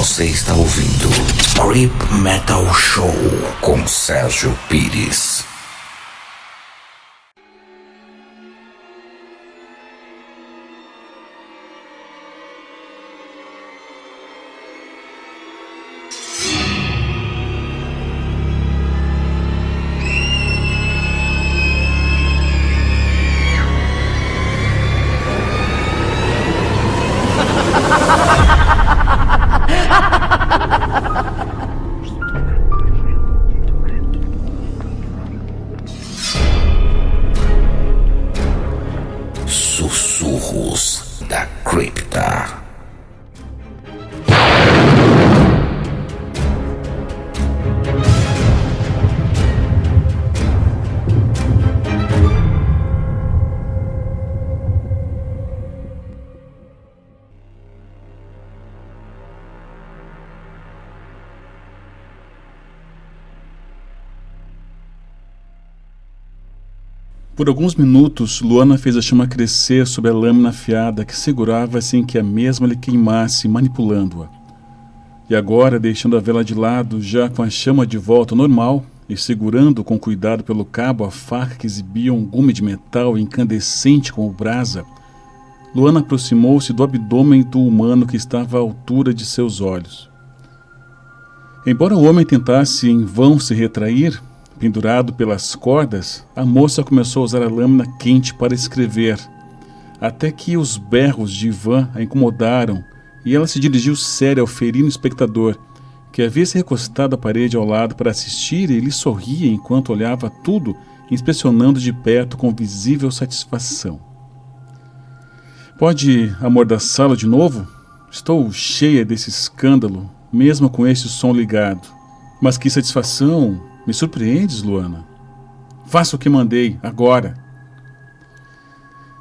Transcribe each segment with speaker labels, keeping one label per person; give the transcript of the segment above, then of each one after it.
Speaker 1: Você está ouvindo Creep Metal Show com Sérgio Pires. Sussurros da Cripta.
Speaker 2: Por alguns minutos, Luana fez a chama crescer sob a lâmina afiada que segurava sem que a mesma lhe queimasse, manipulando-a. E agora, deixando a vela de lado, já com a chama de volta ao normal, e segurando com cuidado pelo cabo a faca que exibia um gume de metal incandescente como brasa, Luana aproximou-se do abdômen do humano que estava à altura de seus olhos. Embora o homem tentasse em vão se retrair, pendurado pelas cordas, a moça começou a usar a lâmina quente para escrever, até que os berros de Ivan a incomodaram e ela se dirigiu séria ao ferino espectador, que havia se recostado à parede ao lado para assistir, e lhe sorria enquanto olhava tudo, inspecionando de perto com visível satisfação. Pode amordaçá-lo de novo? Estou cheia desse escândalo, mesmo com este som ligado. Mas que satisfação! Me surpreendes, Luana. Faça o que mandei, agora.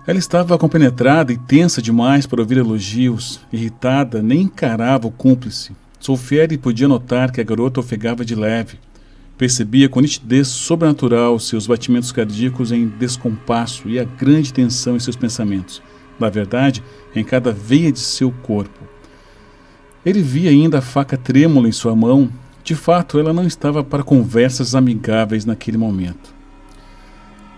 Speaker 2: Ela estava compenetrada e tensa demais para ouvir elogios. Irritada, nem encarava o cúmplice. Solfieri podia notar que a garota ofegava de leve. Percebia com nitidez sobrenatural seus batimentos cardíacos em descompasso e a grande tensão em seus pensamentos. Na verdade, em cada veia de seu corpo. Ele via ainda a faca trêmula em sua mão. De fato, ela não estava para conversas amigáveis naquele momento.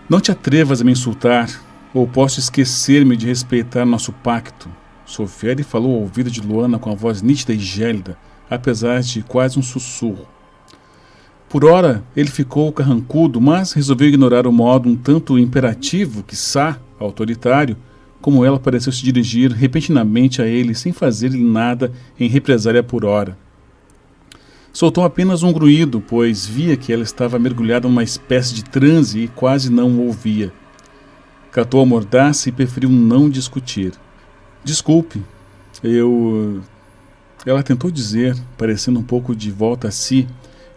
Speaker 2: Não te atrevas a me insultar, ou posso esquecer-me de respeitar nosso pacto. Solfieri falou ao ouvido de Luana com a voz nítida e gélida, apesar de quase um sussurro. Por ora, ele ficou carrancudo, mas resolveu ignorar o modo um tanto imperativo, quiçá autoritário, como ela pareceu se dirigir repentinamente a ele, sem fazer-lhe nada em represália por ora. Soltou apenas um grunhido, pois via que ela estava mergulhada numa espécie de transe e quase não o ouvia. Catou a mordaça e preferiu não discutir. Desculpe, Ela tentou dizer, parecendo um pouco de volta a si,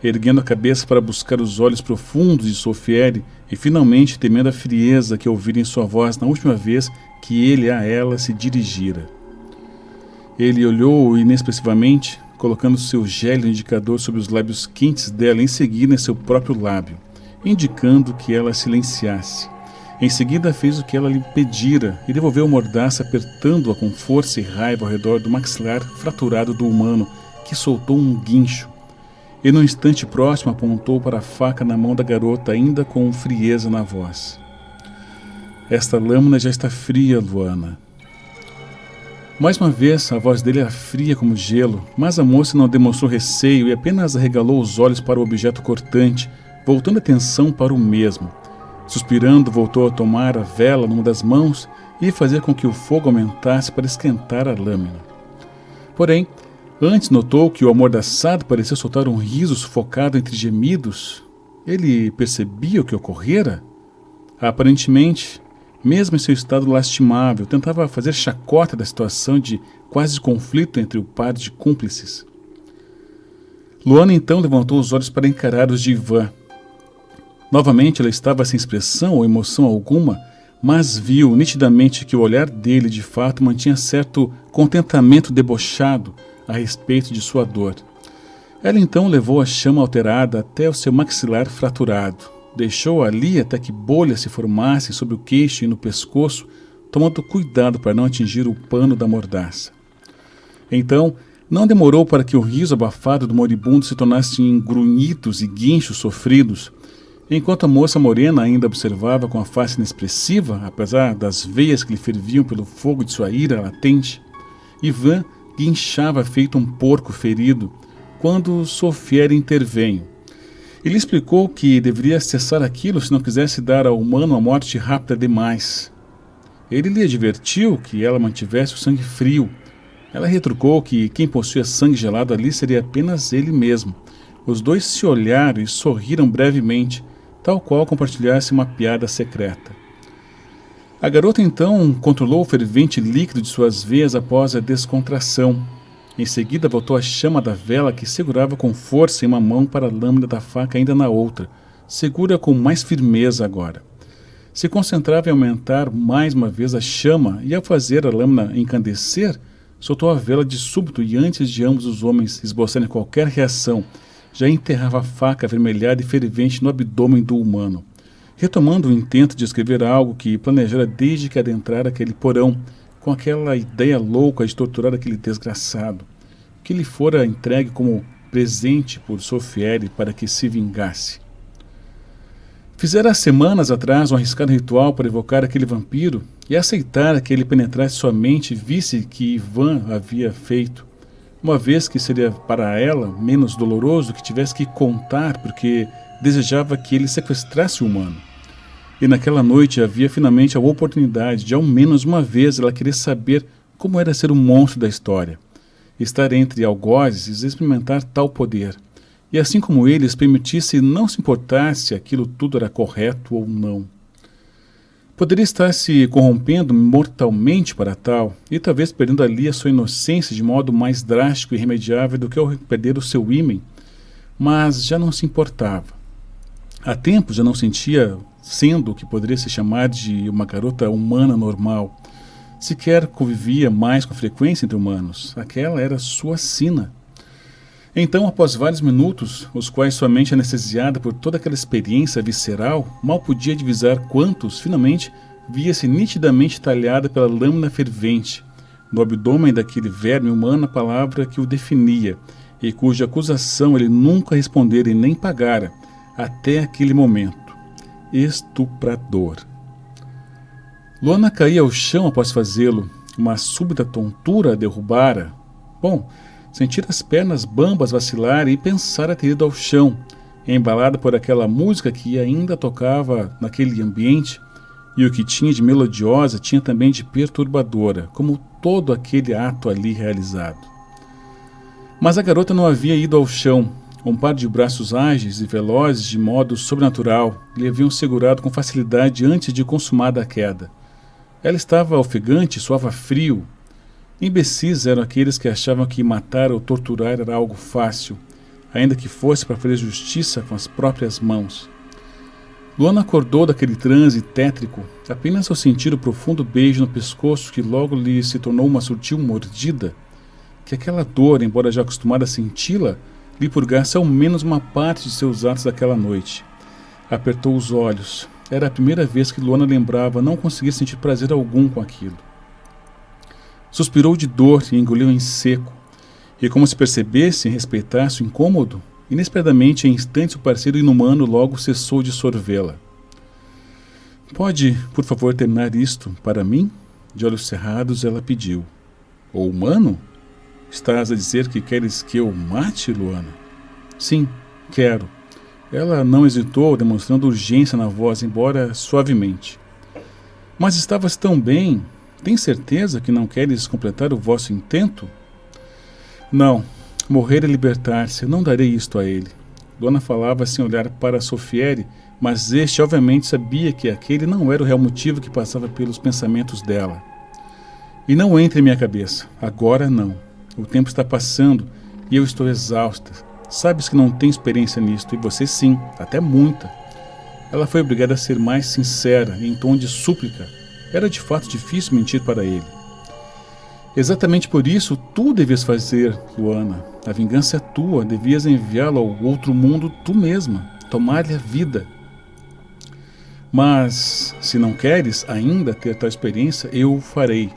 Speaker 2: erguendo a cabeça para buscar os olhos profundos de Solfieri e finalmente temendo a frieza que ouvira em sua voz na última vez que ele a ela se dirigira. Ele olhou inexpressivamente, colocando seu gélido indicador sobre os lábios quentes dela em seguida em seu próprio lábio, indicando que ela silenciasse. Em seguida fez o que ela lhe pedira e devolveu a mordaça, apertando-a com força e raiva ao redor do maxilar fraturado do humano, que soltou um guincho. E no instante próximo apontou para a faca na mão da garota, ainda com frieza na voz. Esta lâmina já está fria, Luana. Mais uma vez, a voz dele era fria como gelo, mas a moça não demonstrou receio e apenas arregalou os olhos para o objeto cortante, voltando a atenção para o mesmo. Suspirando, voltou a tomar a vela numa das mãos e fazer com que o fogo aumentasse para esquentar a lâmina. Porém, antes notou que o amordaçado parecia soltar um riso sufocado entre gemidos. Ele percebia o que ocorrera? Aparentemente, mesmo em seu estado lastimável, tentava fazer chacota da situação de quase conflito entre o par de cúmplices. Luana então levantou os olhos para encarar os de Ivan. Novamente ela estava sem expressão ou emoção alguma, mas viu nitidamente que o olhar dele de fato mantinha certo contentamento debochado a respeito de sua dor. Ela então levou a chama alterada até o seu maxilar fraturado. Deixou ali até que bolhas se formassem sobre o queixo e no pescoço, tomando cuidado para não atingir o pano da mordaça. Então, Não demorou para que o riso abafado do moribundo se tornasse em grunhidos e guinchos sofridos, enquanto a moça morena ainda observava com a face inexpressiva, apesar das veias que lhe ferviam pelo fogo de sua ira latente. Ivan guinchava feito um porco ferido, quando Sofieri interveio. Ele explicou que deveria cessar aquilo se não quisesse dar ao humano uma morte rápida demais. Ele lhe advertiu que ela mantivesse o sangue frio. Ela retrucou que quem possuía sangue gelado ali seria apenas ele mesmo. Os dois se olharam e sorriram brevemente, tal qual compartilhasse uma piada secreta. A garota então controlou o fervente líquido de suas veias após a descontração. Em seguida voltou a chama da vela que segurava com força em uma mão para a lâmina da faca ainda na outra, segura com mais firmeza agora. Se concentrava em aumentar mais uma vez a chama e ao fazer a lâmina encandecer, soltou a vela de súbito e antes de ambos os homens esboçarem qualquer reação, já enterrava a faca avermelhada e fervente no abdômen do humano, retomando o intento de escrever algo que planejara desde que adentrara aquele porão, com aquela ideia louca de torturar aquele desgraçado, que lhe fora entregue como presente por Sofieri para que se vingasse. Fizera semanas atrás um arriscado ritual para evocar aquele vampiro e aceitara que ele penetrasse sua mente e visse que Ivan havia feito, uma vez que seria para ela menos doloroso que tivesse que contar porque desejava que ele sequestrasse o humano. E naquela noite havia finalmente a oportunidade de ao menos uma vez ela querer saber como era ser o monstro da história, estar entre algozes e experimentar tal poder. E assim como eles, permitisse não se importar se aquilo tudo era correto ou não. Poderia estar se corrompendo mortalmente para tal, e talvez perdendo ali a sua inocência de modo mais drástico e irremediável do que ao perder o seu ímen, mas já não se importava. Há tempo já não sentia sendo o que poderia se chamar de uma garota humana normal. Sequer convivia mais com frequência entre humanos. Aquela era sua sina. Então, após vários minutos, os quais sua mente anestesiada por toda aquela experiência visceral, mal podia divisar quantos, finalmente, via-se nitidamente talhada pela lâmina fervente, no abdômen daquele verme humano a palavra que o definia, e cuja acusação ele nunca respondera e nem pagara, até aquele momento. Estuprador. Luana caía ao chão após fazê-lo. Uma súbita tontura a derrubara. Bom, sentira as pernas bambas vacilarem e pensara ter ido ao chão, embalada por aquela música que ainda tocava naquele ambiente, e o que tinha de melodiosa tinha também de perturbadora, como todo aquele ato ali realizado. Mas a garota não havia ido ao chão. Um par de braços ágeis e velozes de modo sobrenatural lhe haviam segurado com facilidade antes de consumada a queda. Ela estava ofegante e suava frio. Imbecis eram aqueles que achavam que matar ou torturar era algo fácil, ainda que fosse para fazer justiça com as próprias mãos. Luana acordou daquele transe tétrico apenas ao sentir o profundo beijo no pescoço que logo lhe se tornou uma sutil mordida, que aquela dor, embora já acostumada a senti-la, lhe purgasse ao menos uma parte de seus atos daquela noite. Apertou os olhos. Era a primeira vez que Luana lembrava não conseguir sentir prazer algum com aquilo. Suspirou de dor e engoliu em seco. E como se percebesse e respeitasse o incômodo, inesperadamente, em instantes, o parceiro inumano logo cessou de sorvê-la. Pode, por favor, terminar isto para mim? De olhos cerrados, ela pediu. O humano? Estás a dizer que queres que eu mate, Luana? Sim, quero. Ela não hesitou, demonstrando urgência na voz, embora suavemente. Mas estavas tão bem. Tens certeza que não queres completar o vosso intento? Não. Morrer é libertar-se. Eu não darei isto a ele. Luana falava sem olhar para Sofieri, mas este obviamente sabia que aquele não era o real motivo que passava pelos pensamentos dela. E não entre em minha cabeça. Agora não. O tempo está passando e eu estou exausta. Sabes que não tenho experiência nisto, e você sim, até muita. Ela foi obrigada a ser mais sincera, em tom de súplica. Era de fato difícil mentir para ele. Exatamente por isso, tu devias fazer, Luana. A vingança é tua, devias enviá-lo ao outro mundo tu mesma, tomar-lhe a vida. Mas, se não queres ainda ter tal experiência, eu o farei.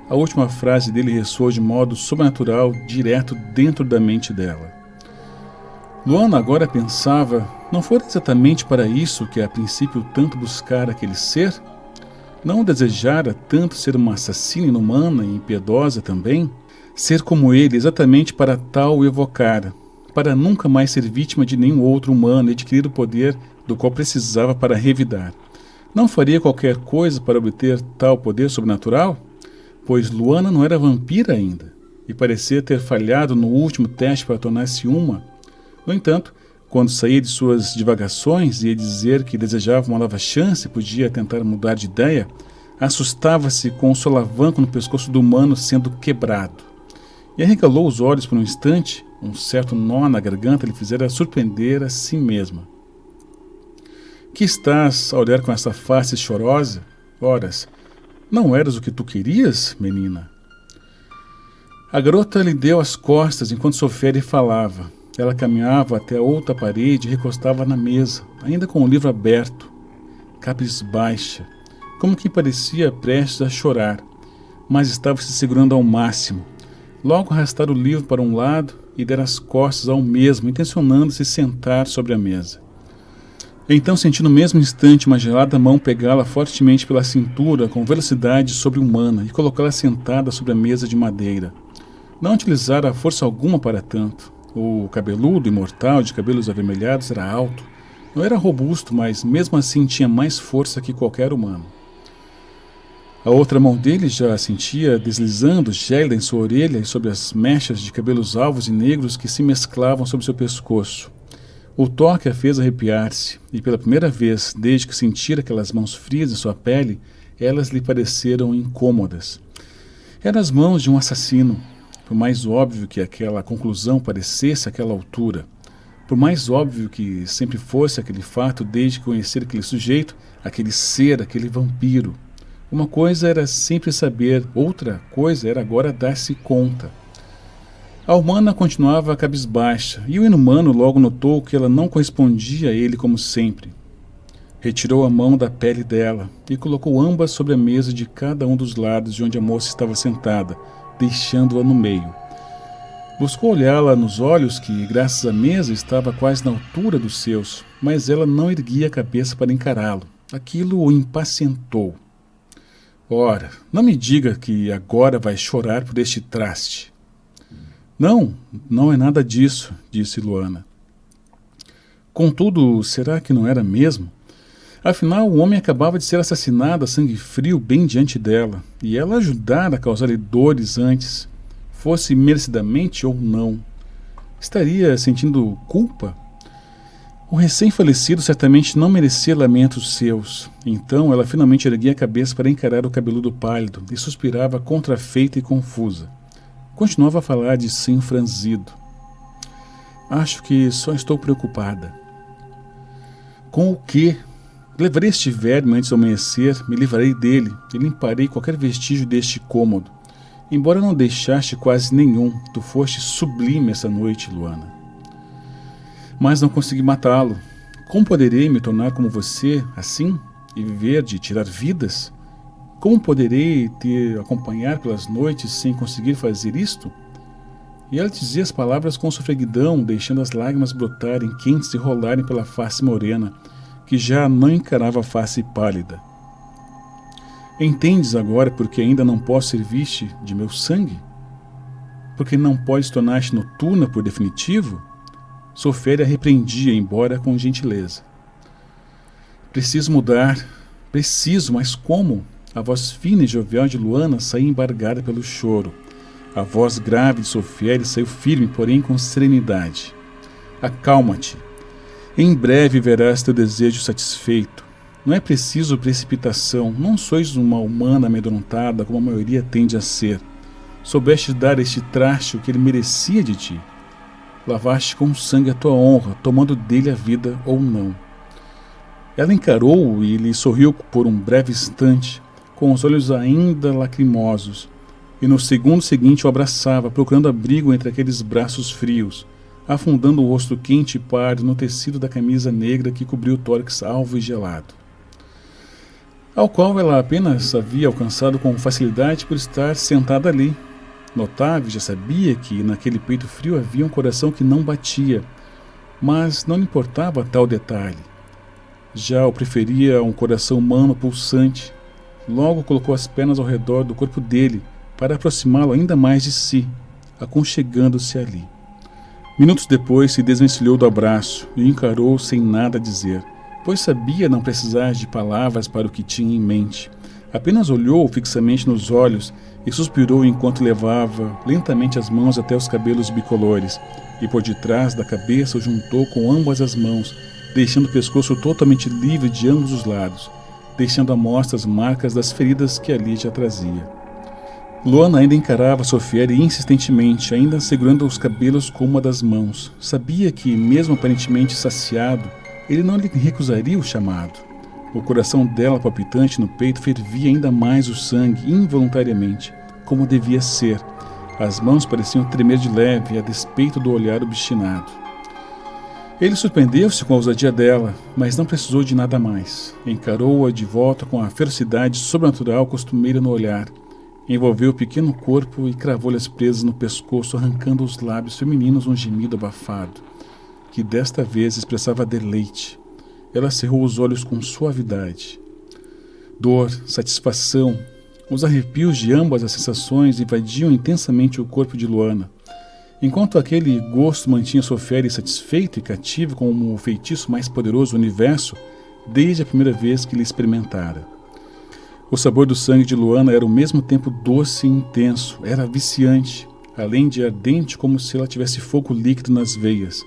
Speaker 2: A última frase dele ressoou de modo sobrenatural, direto dentro da mente dela. Luana agora pensava, não fora exatamente para isso que a princípio tanto buscara aquele ser? Não desejara tanto ser uma assassina inumana e impiedosa também? Ser como ele exatamente para tal o evocara, para nunca mais ser vítima de nenhum outro humano e adquirir o poder do qual precisava para revidar. Não faria qualquer coisa para obter tal poder sobrenatural? Pois Luana não era vampira ainda, e parecia ter falhado no último teste para tornar-se uma. No entanto, quando saía de suas divagações e ia dizer que desejava uma nova chance e podia tentar mudar de ideia, assustava-se com o solavanco no pescoço do humano sendo quebrado. E arregalou os olhos por um instante, um certo nó na garganta lhe fizera surpreender a si mesma. Que estás a olhar com essa face chorosa? Horas, não eras o que tu querias, menina? A garota lhe deu as costas enquanto Sofia falava. Ela caminhava até a outra parede e recostava na mesa, ainda com o livro aberto, cabisbaixa, como que parecia prestes a chorar, mas estava se segurando ao máximo. Logo arrastara o livro para um lado e dera as costas ao mesmo, intencionando-se sentar sobre a mesa. Então senti no mesmo instante uma gelada mão pegá-la fortemente pela cintura com velocidade sobre-humana e colocá-la sentada sobre a mesa de madeira. Não utilizara força alguma para tanto. O cabeludo imortal de cabelos avermelhados era alto. Não era robusto, mas mesmo assim tinha mais força que qualquer humano. A outra mão dele já a sentia deslizando gélida em sua orelha e sobre as mechas de cabelos alvos e negros que se mesclavam sobre seu pescoço. O toque a fez arrepiar-se, e pela primeira vez, desde que sentira aquelas mãos frias em sua pele, elas lhe pareceram incômodas. Eram as mãos de um assassino. Por mais óbvio que aquela conclusão parecesse àquela altura, por mais óbvio que sempre fosse aquele fato desde que conhecer aquele sujeito, aquele ser, aquele vampiro. Uma coisa era sempre saber, outra coisa era agora dar-se conta. A humana continuava cabisbaixa, e o inumano logo notou que ela não correspondia a ele como sempre. Retirou a mão da pele dela e colocou ambas sobre a mesa de cada um dos lados de onde a moça estava sentada, deixando-a no meio. Buscou olhá-la nos olhos que, graças à mesa, estava quase na altura dos seus, mas ela não erguia a cabeça para encará-lo. Aquilo o impacientou. Ora, não me diga que agora vai chorar por este traste. Não, não é nada disso, disse Luana. Contudo, será que não era mesmo? Afinal, o homem acabava de ser assassinado a sangue frio bem diante dela, e ela ajudara a causar-lhe dores antes, fosse merecidamente ou não. Estaria sentindo culpa? O recém-falecido certamente não merecia lamentos seus. Então ela finalmente erguia a cabeça para encarar o cabeludo pálido e suspirava contrafeita e confusa. Continuava a falar de senho franzido. Acho que só estou preocupada. Com o quê? Levarei este verme antes do amanhecer, me livrarei dele e limparei qualquer vestígio deste cômodo. Embora não deixaste quase nenhum, tu foste sublime essa noite, Luana. Mas não consegui matá-lo. Como poderei me tornar como você, assim, e viver de tirar vidas? Como poderei te acompanhar pelas noites sem conseguir fazer isto? E ela dizia as palavras com sofreguidão, deixando as lágrimas brotarem quentes e rolarem pela face morena, que já não encarava a face pálida. Entendes agora porque ainda não posso servir-te de meu sangue? Porque não podes tornar-te noturna por definitivo? Sofia repreendia, embora com gentileza. Preciso mudar. Preciso, mas como? A voz fina e jovial de Luana saía embargada pelo choro. A voz grave de Sofia saiu firme, porém com serenidade. Acalma-te. Em breve verás teu desejo satisfeito. Não é preciso precipitação. Não sois uma humana amedrontada como a maioria tende a ser. Soubeste dar a este traste o que ele merecia de ti. Lavaste com sangue a tua honra, tomando dele a vida ou não. Ela encarou-o e lhe sorriu por um breve instante, com os olhos ainda lacrimosos, e no segundo seguinte o abraçava, procurando abrigo entre aqueles braços frios, afundando o rosto quente e pálido no tecido da camisa negra que cobriu o tórax alvo e gelado. ao qual ela apenas havia alcançado com facilidade por estar sentada ali. Otávio já sabia que naquele peito frio havia um coração que não batia, mas não lhe importava tal detalhe. Já o preferia a um coração humano pulsante. Logo colocou as pernas ao redor do corpo dele para aproximá-lo ainda mais de si, aconchegando-se ali. Minutos depois se desvencilhou do abraço e o encarou sem nada dizer, pois sabia não precisar de palavras para o que tinha em mente. Apenas olhou fixamente nos olhos e suspirou enquanto levava lentamente as mãos até os cabelos bicolores e por detrás da cabeça o juntou com ambas as mãos, deixando o pescoço totalmente livre de ambos os lados, deixando à mostra as marcas das feridas que ali já trazia. Luana ainda encarava Sofieri insistentemente, ainda segurando os cabelos com uma das mãos. Sabia que, mesmo aparentemente saciado, ele não lhe recusaria o chamado. O coração dela palpitante no peito fervia ainda mais o sangue, involuntariamente, como devia ser. As mãos pareciam tremer de leve, a despeito do olhar obstinado. Ele surpreendeu-se com a ousadia dela, mas não precisou de nada mais. Encarou-a de volta com a ferocidade sobrenatural costumeira no olhar. Envolveu o pequeno corpo e cravou-lhe as presas no pescoço, arrancando os lábios femininos um gemido abafado, que desta vez expressava deleite. Ela cerrou os olhos com suavidade. Dor, satisfação, os arrepios de ambas as sensações invadiam intensamente o corpo de Luana. Enquanto aquele gosto mantinha Sofieri satisfeito e cativo como o feitiço mais poderoso do universo, desde a primeira vez que lhe experimentara. O sabor do sangue de Luana era ao mesmo tempo doce e intenso, era viciante, além de ardente como se ela tivesse fogo líquido nas veias.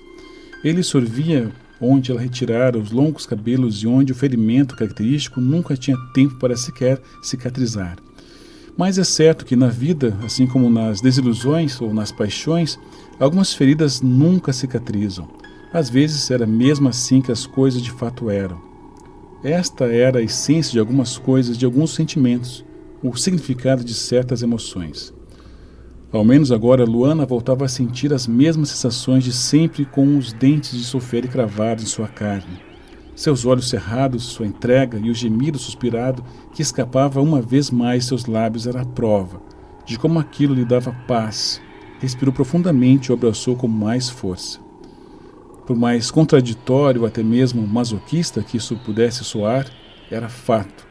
Speaker 2: Ele sorvia onde ela retirara os longos cabelos e onde o ferimento característico nunca tinha tempo para sequer cicatrizar. Mas é certo que na vida, assim como nas desilusões ou nas paixões, algumas feridas nunca cicatrizam. Às vezes era mesmo assim que as coisas de fato eram. Esta era a essência de algumas coisas, de alguns sentimentos, o significado de certas emoções. Ao menos agora Luana voltava a sentir as mesmas sensações de sempre com os dentes de Sofieri cravados em sua carne. Seus olhos cerrados, sua entrega e o gemido suspirado que escapava uma vez mais seus lábios era a prova de como aquilo lhe dava paz. Respirou profundamente e o abraçou com mais força. Por mais contraditório, até mesmo masoquista que isso pudesse soar, era fato.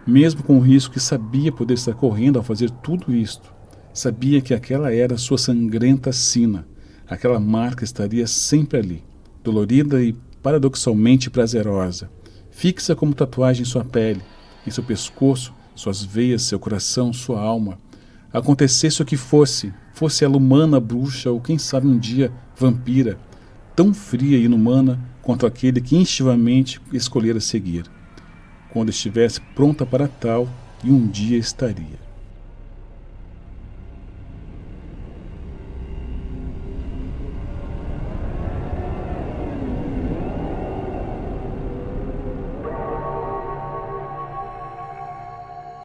Speaker 2: Mesmo com o risco que sabia poder estar correndo ao fazer tudo isto, sabia que aquela era sua sangrenta sina, aquela marca estaria sempre ali, dolorida e paradoxalmente prazerosa, fixa como tatuagem em sua pele, em seu pescoço, suas veias, seu coração, sua alma. Acontecesse o que fosse ela humana, bruxa ou quem sabe um dia vampira, tão fria e inumana quanto aquele que instintivamente escolhera seguir, quando estivesse pronta para tal, e um dia estaria.